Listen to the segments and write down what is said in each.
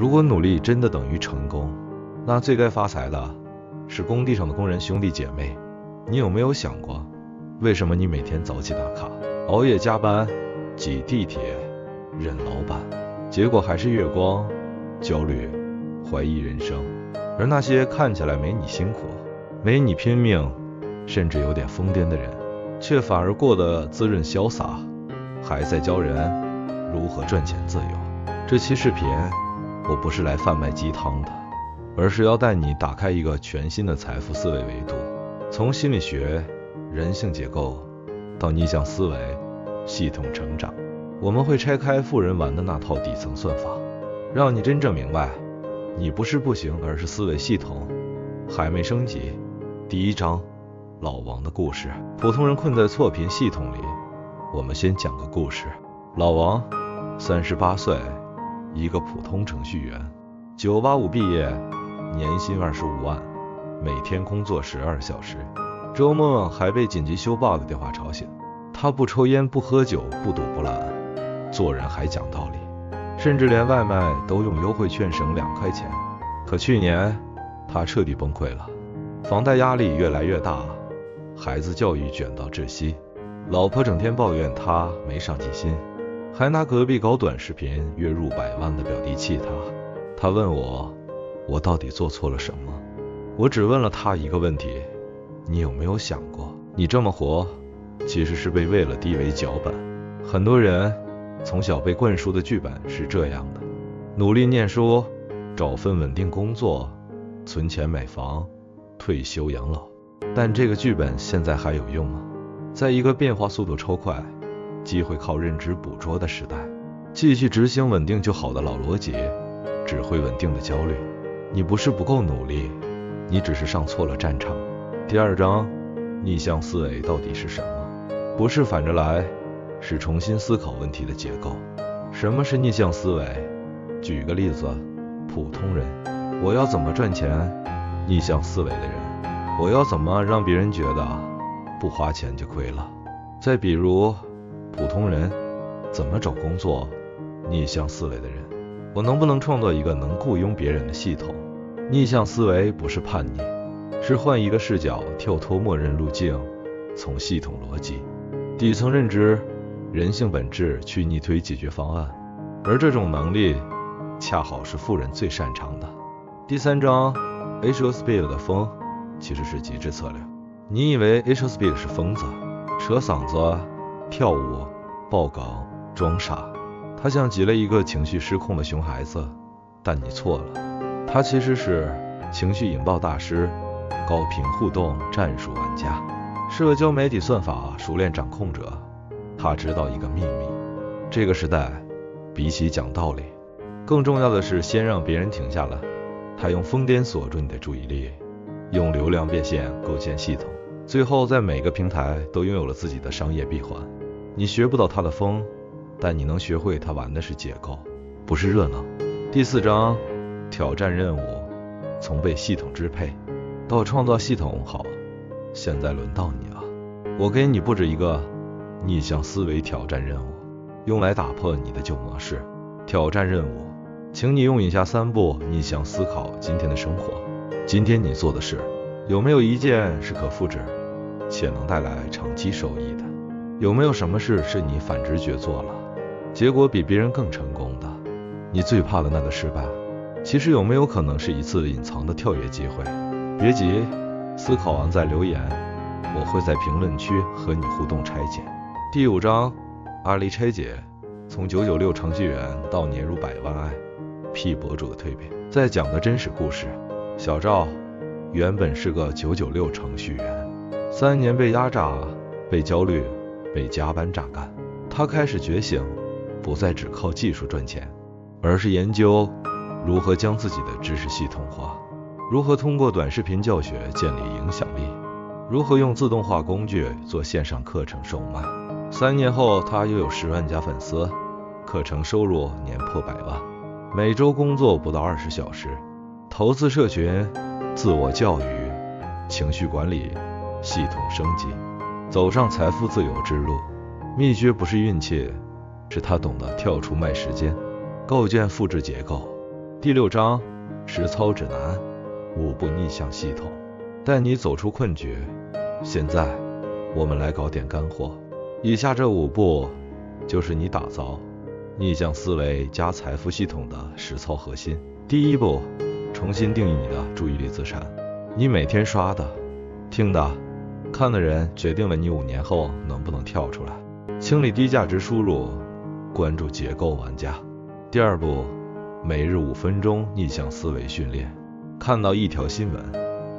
如果努力真的等于成功，那最该发财的是工地上的工人兄弟姐妹。你有没有想过，为什么你每天早起打卡，熬夜加班，挤地铁，忍老板，结果还是月光、焦虑、怀疑人生？而那些看起来没你辛苦，没你拼命，甚至有点疯癫的人，却反而过得滋润潇洒，还在教人如何赚钱自由。这期视频我不是来贩卖鸡汤的，而是要带你打开一个全新的财富思维维度，从心理学、人性结构到逆向思维、系统成长。我们会拆开富人玩的那套底层算法，让你真正明白，你不是不行，而是思维系统还没升级。第一章，老王的故事。普通人困在错频系统里。我们先讲个故事。老王38岁，一个普通程序员，985毕业，年薪25万，每天工作12小时，周末还被紧急修 bug 的电话吵醒。他不抽烟，不喝酒，不赌不懒，做人还讲道理，甚至连外卖都用优惠券省2块钱。可去年他彻底崩溃了，房贷压力越来越大，孩子教育卷到窒息，老婆整天抱怨他没上进心，还拿隔壁搞短视频月入100万的表弟气他。他问我到底做错了什么？我只问了他一个问题，你有没有想过，你这么活其实是被喂了低维脚本？很多人从小被灌输的剧本是这样的：努力念书，找份稳定工作，存钱买房，退休养老。但这个剧本现在还有用吗？在一个变化速度超快，机会靠认知捕捉的时代，继续执行稳定就好的老逻辑，只会稳定的焦虑。你不是不够努力，你只是上错了战场。第二章，逆向思维到底是什么？不是反着来，是重新思考问题的结构。什么是逆向思维？举个例子，普通人，我要怎么赚钱？逆向思维的人，我要怎么让别人觉得不花钱就亏了？再比如普通人，怎么找工作？逆向思维的人，我能不能创造一个能雇佣别人的系统？逆向思维不是叛逆，是换一个视角，跳脱默认路径，从系统逻辑、底层认知、人性本质去逆推解决方案。而这种能力恰好是富人最擅长的。第三章， Asia Speed 的疯其实是极致策略。你以为 Asia Speed 是疯子，扯嗓子、跳舞、爆梗、装傻，他像极了一个情绪失控的熊孩子，但你错了，他其实是情绪引爆大师，高频互动战术玩家，社交媒体算法熟练掌控者。他知道一个秘密，这个时代比起讲道理，更重要的是先让别人停下来。他用疯癫锁住你的注意力，用流量变现构建系统，最后在每个平台都拥有了自己的商业闭环。你学不到他的疯，但你能学会他玩的是结构，不是热闹。第四章，挑战任务，从被系统支配到创造系统。好，现在轮到你了，我给你布置一个逆向思维挑战任务，用来打破你的旧模式。挑战任务，请你用以下3步逆向思考今天的生活。今天你做的事，有没有一件是可复制且能带来长期收益的？有没有什么事是你反直觉做了，结果比别人更成功的？你最怕的那个失败，其实有没有可能是一次隐藏的跳跃机会？别急，思考完再留言，我会在评论区和你互动拆解。第5章，案例拆解，从996程序员到年入100万 IP 博主的蜕变。再讲个真实故事。小赵原本是个996程序员，3年被压榨，被焦虑，被加班榨干。他开始觉醒，不再只靠技术赚钱，而是研究如何将自己的知识系统化，如何通过短视频教学建立影响力，如何用自动化工具做线上课程售卖。3年后，他又有10万加粉丝，课程收入年破100万，每周工作不到20小时，投资社群、自我教育、情绪管理、系统升级，走上财富自由之路。秘诀不是运气，是他懂得跳出卖时间，构建复制结构，第6章实操指南，5步逆向系统，带你走出困局。现在我们来搞点干货。以下这5步就是你打造逆向思维加财富系统的实操核心。第1步，重新定义你的注意力资产。你每天刷的、听的、看的人决定了你5年后能不能跳出来。清理低价值输入，关注结构玩家。第2步，每日5分钟逆向思维训练。看到一条新闻，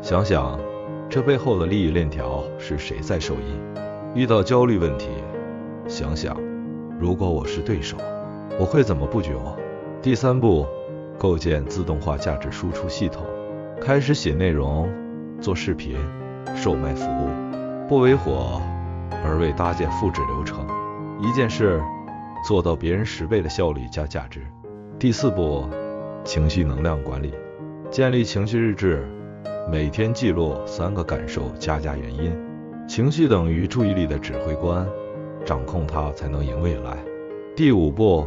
想想这背后的利益链条是谁在受益。遇到焦虑问题，想想如果我是对手，我会怎么布局我。第3步，构建自动化价值输出系统。开始写内容，做视频，售卖服务，不为火，而为搭建复制流程。一件事做到别人10倍的效率加价值。第4步，情绪能量管理。建立情绪日志，每天记录3个感受加原因。情绪等于注意力的指挥官，掌控它才能赢未来。第5步，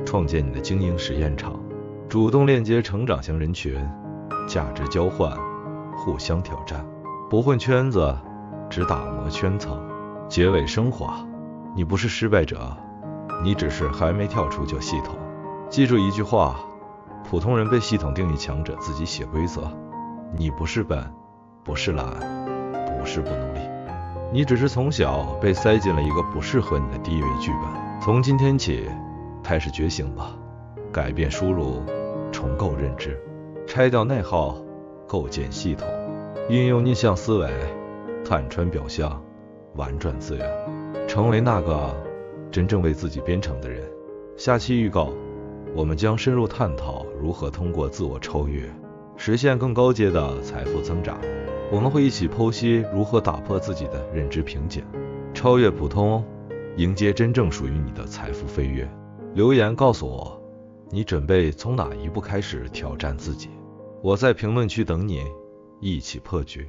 创建你的经营实验场。主动链接成长型人群，价值交换，互相挑战，不混圈子，只打磨圈层。结尾升华，你不是失败者，你只是还没跳出旧系统。记住一句话，普通人被系统定义，强者自己写规则。你不是笨，不是懒，不是不努力，你只是从小被塞进了一个不适合你的低维剧本。从今天起开始觉醒吧，改变输入，重构认知，拆掉内耗，构建系统，运用逆向思维，看穿表象，玩转资源，成为那个真正为自己编程的人。下期预告，我们将深入探讨如何通过自我超越，实现更高阶的财富增长。我们会一起剖析如何打破自己的认知瓶颈，超越普通，迎接真正属于你的财富飞跃。留言告诉我，你准备从哪一步开始挑战自己？我在评论区等你，一起破局。